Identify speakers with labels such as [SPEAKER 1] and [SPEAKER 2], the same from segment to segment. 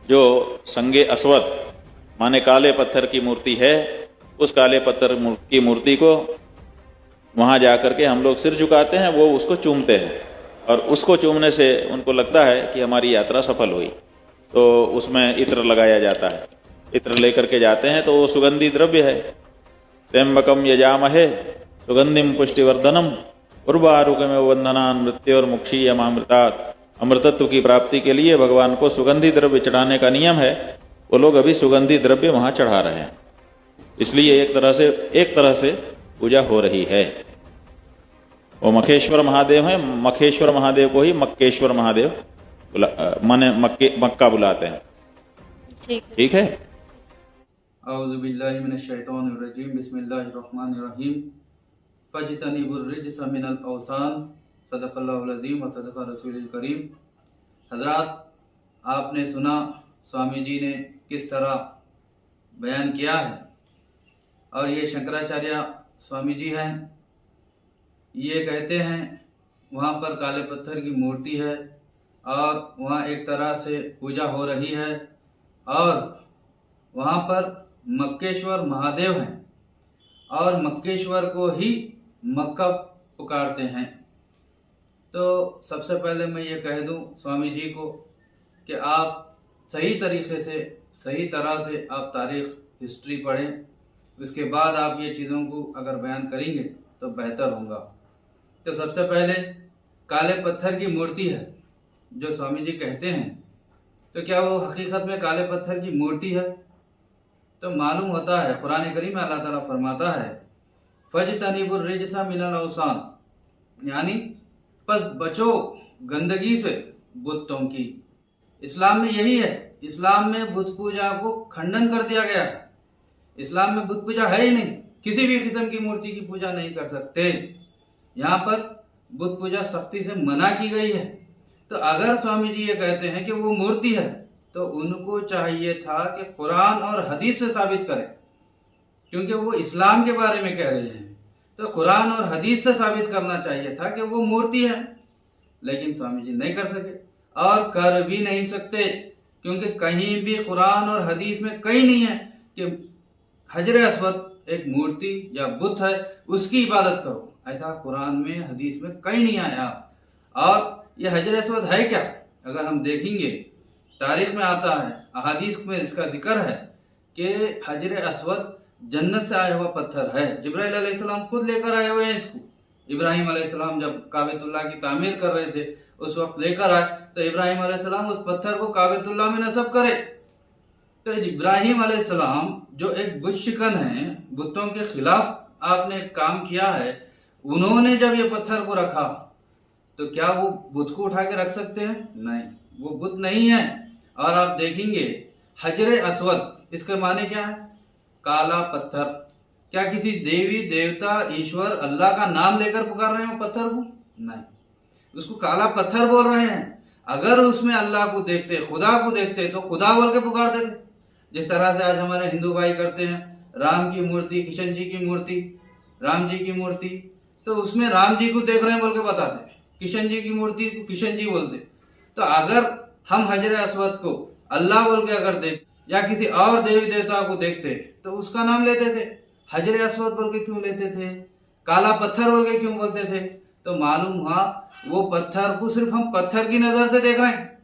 [SPEAKER 1] जो संगे अस्वद माने काले पत्थर की मूर्ति है, उस काले पत्थर की मूर्ति को वहाँ जा कर के हम लोग सिर झुकाते हैं, वो उसको चूमते हैं और उसको चूमने से उनको लगता है कि हमारी यात्रा सफल हुई। तो उसमें इत्र लगाया जाता है, इत्र लेकर के जाते हैं तो वो सुगंधी द्रव्य है। त्र्यंबकम यजामहे सुगंधिम पुष्टिवर्धनम उर्वारुकमेव वंदनान् मृत्योर्मुक्षीयमामृतात्। अमृतत्व की प्राप्ति के लिए भगवान को सुगंधी द्रव्य चढ़ाने का नियम है। वो लोग अभी सुगंधी द्रव्य वहां चढ़ा रहे हैं, इसलिए एक तरह से पूजा हो रही है। वो मखेश्वर महादेव है, मखेश्वर महादेव को ही मक्केश्वर महादेव माने मक्का बुलाते हैं। ठीक है।
[SPEAKER 2] औज़ुबिल्लाहिमिनश्शैतानिर्रजीम बिस्मिल्लाहिर्रहमानिर्रहीम फज्तनिबुर्रिज्स मिनल औसान सदक़ल्लाहुल अज़ीम व सदक़ रसूलुल करीम। हज़रात, आपने सुना स्वामी जी ने किस तरह बयान किया है, और ये शंकराचार्य स्वामी जी हैं। ये कहते हैं वहाँ पर काले पत्थर की मूर्ति है और वहाँ एक तरह से पूजा हो रही है, और वहाँ पर मक्केश्वर महादेव हैं और मक्केश्वर को ही मक्का पुकारते हैं। तो सबसे पहले मैं ये कह दूं स्वामी जी को कि आप सही तरीके से, सही तरह से आप तारीख़ हिस्ट्री पढ़ें, उसके बाद आप ये चीज़ों को अगर बयान करेंगे तो बेहतर होगा। तो सबसे पहले काले पत्थर की मूर्ति है जो स्वामी जी कहते हैं, तो क्या वो हकीकत में काले पत्थर की मूर्ति है? तो मालूम होता है कुरान करीम में अल्लाह ताला फरमाता है फज्तनिबुर्रिज्स मिनल औसान, यानी बस बचो गंदगी से बुतों की। इस्लाम में यही है, इस्लाम में बुत पूजा को खंडन कर दिया गया है। इस्लाम में बुत पूजा है ही नहीं, किसी भी किस्म की मूर्ति की पूजा नहीं कर सकते। यहाँ पर बुत पूजा सख्ती से मना की गई है। तो अगर स्वामी जी ये कहते हैं कि वो मूर्ति है, तो उनको चाहिए था कि कुरान और हदीस से साबित करें, क्योंकि वो इस्लाम के बारे में कह रहे हैं। तो कुरान और हदीस से साबित करना चाहिए था कि वो मूर्ति है, लेकिन स्वामी जी नहीं कर सके और कर भी नहीं सकते, क्योंकि कहीं भी कुरान और हदीस में कहीं नहीं है कि हजर अस्वद एक मूर्ति या बुत है, उसकी इबादत करो। ऐसा कुरान में हदीस में कहीं नहीं आया। और ये हजर अस्वद है क्या? अगर हम देखेंगे तारीख में आता है, अहादीस में इसका जिक्र है कि हजर अस्वद जन्नत से आया हुआ पत्थर है। जिब्राइल अलैहिस्सलाम खुद लेकर आए हुए हैं इसको। इब्राहिम अलैहिस्सलाम जब काबेतुल्लाह की तामीर कर रहे थे, उस वक्त लेकर आए, तो इब्राहिम अलैहिस्सलाम उस पत्थर को काबेतुल्लाह में नस्ब करे। तो इब्राहिम अलैहिस्सलाम जो एक बुत शिकन है, बुतों के खिलाफ आपने काम किया है, उन्होंने जब ये पत्थर को रखा तो क्या वो बुत को उठा के रख सकते हैं? नहीं, वो बुत नहीं है। और आप देखेंगे हजर अस्वद, इसके माने क्या है? काला पत्थर। क्या किसी देवी देवता ईश्वर अल्लाह का नाम लेकर पुकार रहे हैं वो पत्थर को? नहीं, उसको काला पत्थर बोल रहे हैं। अगर उसमें अल्लाह को देखते, खुदा को देखते, तो खुदा बोल के पुकार देते। जिस तरह से आज हमारे हिंदू भाई करते हैं, राम की मूर्ति, किशन जी की मूर्ति, राम जी की मूर्ति, तो उसमें राम जी को देख रहे हैं बोल के बताते, किशन जी की मूर्ति को किशन जी बोलते। तो अगर हम हजर अस्वद को अल्लाह बोल के अगर देख या किसी और देवी देवता को देखते तो उसका नाम लेते थे। हजर अस्वद बोल के क्यों लेते थे? काला पत्थर बोल के क्यों बोलते थे? तो मालूम हुआ वो पत्थर को सिर्फ हम पत्थर की नजर से देख रहे हैं,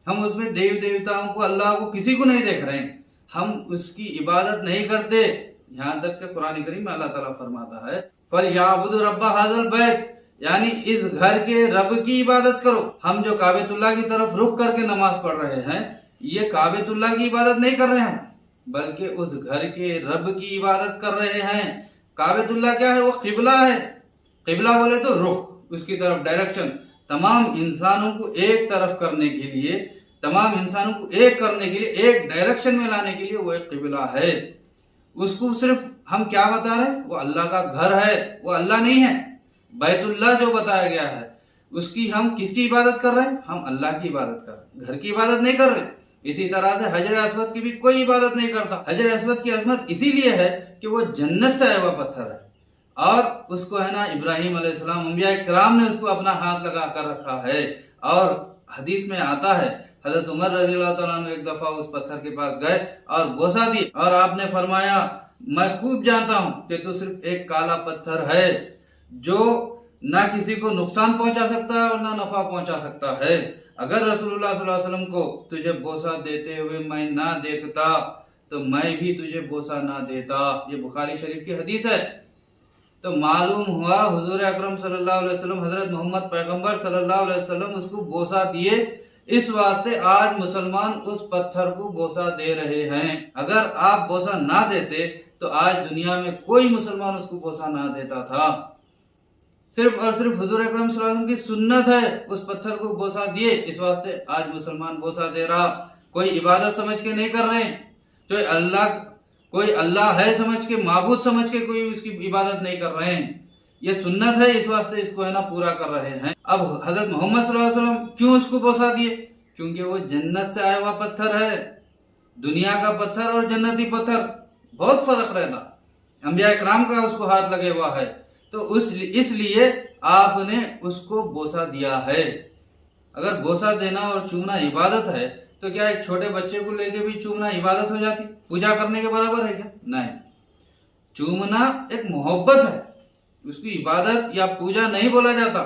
[SPEAKER 2] हम उसमें देवी देवताओं को, अल्लाह को, किसी को नहीं देख रहे हैं, हम उसकी इबादत नहीं करते। यहाँ तक कि कुरान करीम में अल्लाह ताला फरमाता है फलयाबुदु रब्बा हाज़ल बैत, यानी इस घर के रब की इबादत करो। हम जो काबेतुल्लाह की तरफ रुख करके नमाज पढ़ रहे हैं, ये काबेतुल्लाह की इबादत नहीं कर रहे हैं, बल्कि उस घर के रब की इबादत कर रहे हैं। काबेतुल्लाह क्या है? वो किबला है। किबला बोले तो रुख, उसकी तरफ डायरेक्शन। तमाम इंसानों को एक तरफ करने के लिए, तमाम इंसानों को एक करने के लिए, एक डायरेक्शन में लाने के लिए वो एक किबला है। उसको सिर्फ हम क्या बता रहे हैं? वो अल्लाह का घर है, वो अल्लाह नहीं है। बैतुल्लाह जो बताया गया है, उसकी हम किसकी इबादत कर रहे हैं? हम अल्लाह की इबादत कर रहे हैं, घर की इबादत नहीं कर रहे। इसी तरह से हजर अस्वद की भी कोई इबादत नहीं करता। हजर अस्वद की अजमत इसीलिए है कि वो जन्नत से आया हुआ पत्थर है, और उसको है ना इब्राहिम अलैहिस्सलाम, अंबिया किराम ने उसको अपना हाथ लगा कर रखा है। और हदीस में आता है, हजरत उमर रज़ियल्लाहु तआला अन्हु एक दफा उस पत्थर के पास गए और बोसा दी और आपने फरमाया, मैं खूब जानता हूं कि तू सिर्फ एक काला पत्थर है जो ना किसी को नुकसान पहुंचा सकता है और ना नफा पहुंचा सकता है। अगर रसूलुल्लाह सल्लल्लाहु अलैहि वसल्लम को तुझे बोसा देते हुए मैं ना देखता तो मैं भी तुझे बोसा ना देता। ये बुखारी शरीफ की हदीस है। तो मालूम हुआ हुजूर अकरम सल्लल्लाहु अलैहि वसल्लम हजरत मोहम्मद पैगंबर सल्लल्लाहु अलैहि वसल्लम उसको बोसा दिए, इस वास्ते आज मुसलमान उस पत्थर को बोसा दे रहे हैं। अगर आप बोसा ना देते तो आज दुनिया में कोई मुसलमान उसको बोसा ना देता था। सिर्फ और सिर्फ हुजूर अकरम सल्लल्लाहु अलैहि वसल्लम की सुन्नत है उस पत्थर को बोसा दिए, इस वास्ते आज मुसलमान बोसा दे रहा। कोई इबादत समझ के नहीं कर रहे हैं, कोई अल्लाह है समझ के, माबूद समझ के कोई उसकी इबादत नहीं कर रहे हैं। ये सुन्नत है, इस वास्ते इसको है ना पूरा कर रहे हैं। अब हजरत मोहम्मद सल्लल्लाहु अलैहि वसल्लम क्यों उसको बोसा दिए? क्योंकि वो जन्नत से आया हुआ पत्थर है। दुनिया का पत्थर और जन्नती पत्थर बहुत फर्क रहता। अंबिया इकराम का उसको हाथ लगे हुआ है, तो इसलिए आपने उसको बोसा दिया है। अगर बोसा देना और चूमना इबादत है तो क्या एक छोटे बच्चे को लेके भी चूमना इबादत हो जाती? पूजा करने के बराबर है क्या? नहीं। चूमना एक मोहब्बत है, उसकी इबादत या पूजा नहीं बोला जाता।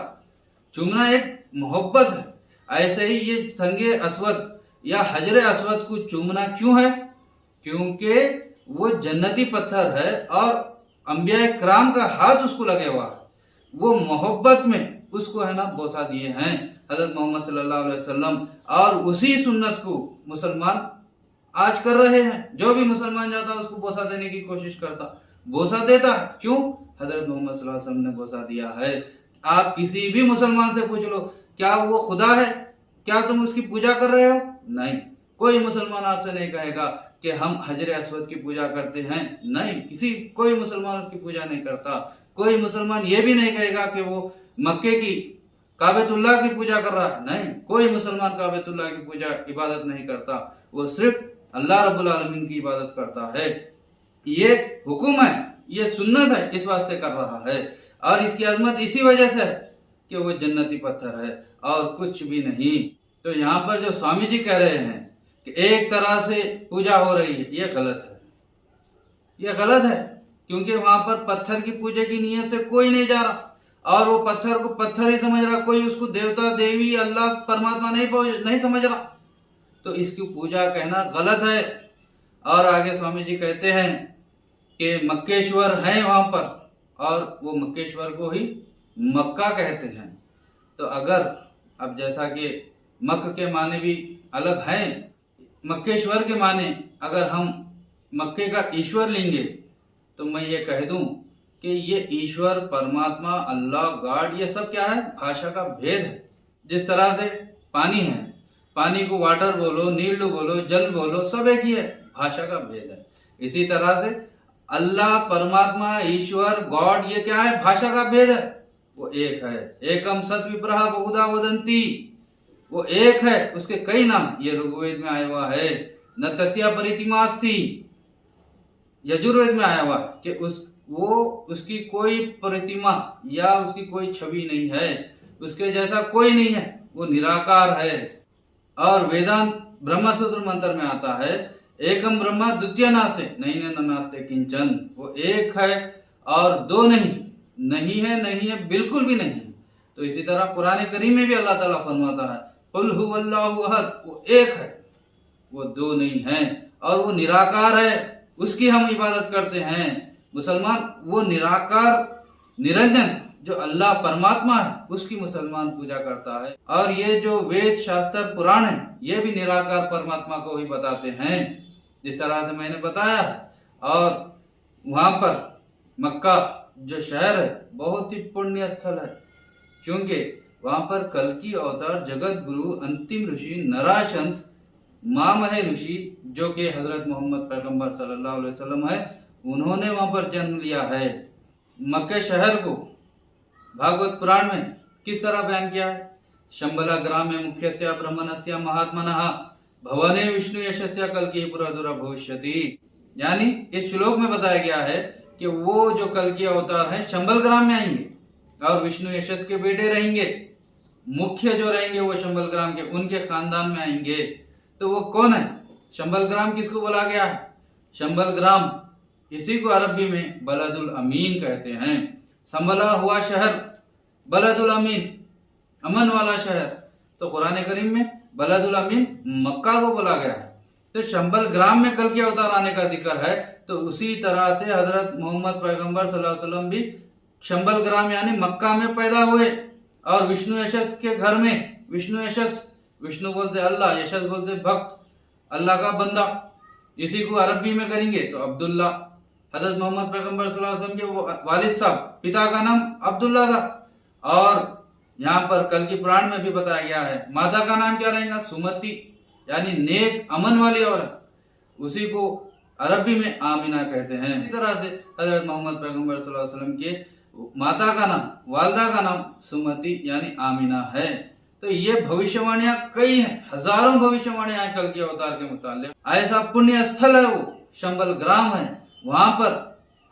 [SPEAKER 2] चूमना एक मोहब्बत है। ऐसे ही ये संगे अस्वद या हजरे अस्वद को चूमना क्यों है? क्योंकि वो जन्नती पत्थर है और अंबिया किराम का हाथ उसको लगे हुआ है। वो मोहब्बत में उसको है ना बोसा दिए हैं हजरत मोहम्मद सल्लल्लाहु अलैहि वसल्लम, और उसी सुन्नत को मुसलमान आज कर रहे हैं। जो भी मुसलमान जाता उसको बोसा देने की कोशिश करता, बोसा देता। क्यों? हजरत मोहम्मद सल्लल्लाहु अलैहि वसल्लम ने बोसा दिया है। आप किसी भी मुसलमान से पूछ लो, क्या वो खुदा है? क्या तुम उसकी पूजा कर रहे हो? नहीं। कोई मुसलमान आपसे नहीं कहेगा कि हम हजरे अस्वद की पूजा करते हैं। नहीं, कोई मुसलमान उसकी पूजा नहीं करता। कोई मुसलमान ये भी नहीं कहेगा कि वो मक्के की काबेतुल्लाह की पूजा कर रहा है। नहीं, कोई मुसलमान काबेतुल्लाह की पूजा इबादत नहीं करता। वो सिर्फ अल्लाह रब्बुल आलमीन की इबादत करता है। ये हुक्म है, ये सुन्नत है, इस वास्ते कर रहा है। और इसकी अजमत इसी वजह से है कि वो जन्नती पत्थर है और कुछ भी नहीं। तो यहाँ पर जो स्वामी जी कह रहे हैं कि एक तरह से पूजा हो रही है, ये गलत है। ये गलत है क्योंकि वहां पर पत्थर की पूजा की नीयत से कोई नहीं जा रहा और वो पत्थर को पत्थर ही समझ रहा, कोई उसको देवता देवी अल्लाह परमात्मा नहीं समझ रहा। तो इसकी पूजा कहना गलत है। और आगे स्वामी जी कहते हैं कि मक्केश्वर है वहां पर और वो मक्केश्वर को ही मक्का कहते हैं। तो अगर अब जैसा कि मक्क के माने भी अलग हैं, मक्केश्वर के माने अगर हम मक्के का ईश्वर लेंगे तो मैं ये कह दूं कि ये ईश्वर परमात्मा अल्लाह गॉड ये सब क्या है? भाषा का भेद है। जिस तरह से पानी है, पानी को वाटर बोलो, नील बोलो, जल बोलो, सब एक ही है, भाषा का भेद है। इसी तरह से अल्लाह परमात्मा ईश्वर गॉड ये क्या है? भाषा का भेद है। वो एक है। एकम सत विप्रहा बहुधा वदंती, वो एक है, उसके कई नाम। ये ऋग्वेद में आया हुआ है। न तस्या परितिमास्ति, यजुर्वेद में आया हुआ कि उसकी कोई प्रतिमा या उसकी कोई छवि नहीं है, उसके जैसा कोई नहीं है, वो निराकार है। और वेदांत ब्रह्मसूत्र मंत्र में आता है एकम ब्रह्मा द्वितीय नास्ते नहीं न नास्ते किंचन, वो एक है और दो नहीं है, बिल्कुल भी नहीं। तो इसी तरह कुरान करीम में भी अल्लाह ताला फरमाता है कुल हुवल्लाहु अहद, वो एक है, वो दो नहीं है और वो निराकार है, उसकी हम इबादत करते हैं। मुसलमान वो निराकार निरंजन जो अल्लाह परमात्मा है उसकी मुसलमान पूजा करता है। और ये जो वेद शास्त्र पुराण है ये भी निराकार परमात्मा को ही बताते हैं, जिस तरह से मैंने बताया है। और वहां पर मक्का जो शहर है बहुत ही पुण्य स्थल है, क्योंकि वहां पर कल्कि अवतार जगत गुरु अंतिम ऋषि नराशंस मामह ऋषि जो कि हजरत मोहम्मद पैगंबर सल्लल्लाहु अलैहि वसल्लम है, उन्होंने वहां पर जन्म लिया है। मक्के शहर को भागवत पुराण में किस तरह बयान किया है? शंबला ग्रामे मुख्यस्य ब्रह्मणस्य महात्मनः भवने विष्णु यशस्य कल्कि पुरादुरा भविष्यति। यानी इस श्लोक में बताया गया है कि वो जो कल्कि अवतार है शंबल ग्राम में आएंगे और विष्णु यशस के बेटे रहेंगे। मुख्य जो रहेंगे वो शंबल ग्राम के, उनके खानदान में आएंगे। तो वो कौन है? शंबल ग्राम किसको बोला गया है? शंबल ग्राम, इसी को अरबी में बलदुल अमीन कहते हैं। संभला हुआ शहर बलदुल अमीन, अमन वाला शहर। तो कुरान करीम में बलदुल अमीन मक्का को बोला गया है। तो शंबल ग्राम में कल के अवतार आने का जिक्र है, तो उसी तरह से हजरत मोहम्मद पैगंबर सल्लल्लाहु अलैहि वसल्लम भी शंबल ग्राम यानी मक्का में पैदा हुए और विष्णु यशस के घर में। विष्णु यशस, विष्णु बोलते अल्लाह, यशस बोलते भक्त, अल्लाह का बंदा। इसी को अरबी में करेंगे तो अब्दुल्ला। हजरत मोहम्मद पैगंबर सल्लल्लाहु अलैहि वसल्लम के वालिद साहब, पिता का नाम अब्दुल्ला था। और यहाँ पर कल की पुराण में भी बताया गया है, माता का नाम क्या रहेगा? सुमति, यानी नेक अमन वाली औरत। उसी को अरबी में आमिना कहते हैं। इसी तरह से हजरत मोहम्मद पैगंबर सल्लल्लाहु अलैहि वसल्लम के माता का नाम, वालदा का नाम सुमति यानी आमिना है। तो ये भविष्यवाणियां कई हैं, हजारों भविष्यवाणियां हैं कल के अवतार के मुताल्लिक। ऐसा पुण्य स्थल है वो शंबल ग्राम है, वहां पर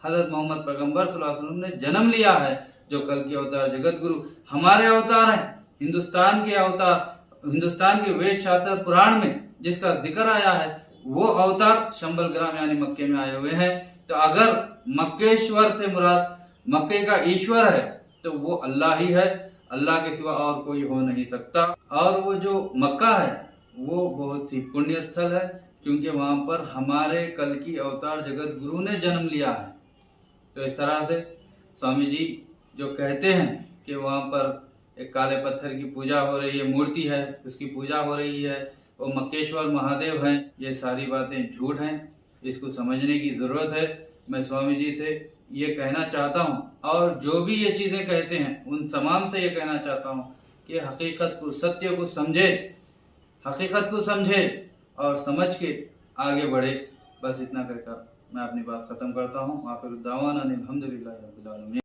[SPEAKER 2] हजरत मोहम्मद पैगंबर सल्लल्लाहु अलैहि वसल्लम ने जन्म लिया है, जो कल के अवतार जगत गुरु हमारे अवतार हैं, हिंदुस्तान के अवतार। हिंदुस्तान के वेद शास्त्र पुराण में जिसका जिक्र आया है वो अवतार शंबल ग्राम यानी मक्के में आए हुए हैं। तो अगर मक्केश्वर से मुराद मक्के का ईश्वर है तो वो अल्लाह ही है, अल्लाह के सिवा और कोई हो नहीं सकता। और वो जो मक्का है वो बहुत ही पुण्य स्थल है, क्योंकि वहां पर हमारे कल की अवतार जगत गुरु ने जन्म लिया है। तो इस तरह से स्वामी जी जो कहते हैं कि वहां पर एक काले पत्थर की पूजा हो रही है, मूर्ति है, उसकी पूजा हो रही है, वो मक्केश्वर महादेव हैं, ये सारी बातें झूठ हैं। इसको समझने की जरूरत है। मैं स्वामी जी से ये कहना चाहता हूँ, और जो भी ये चीजें कहते हैं उन तमाम से ये कहना चाहता हूँ कि हकीकत को, सत्य को समझे, हकीकत को समझे और समझ के आगे बढ़े। बस इतना कहकर मैं अपनी बात खत्म करता हूँ। आखिर दावाना अल्हम्दुलिल्लाहि रब्बिल आलमीन।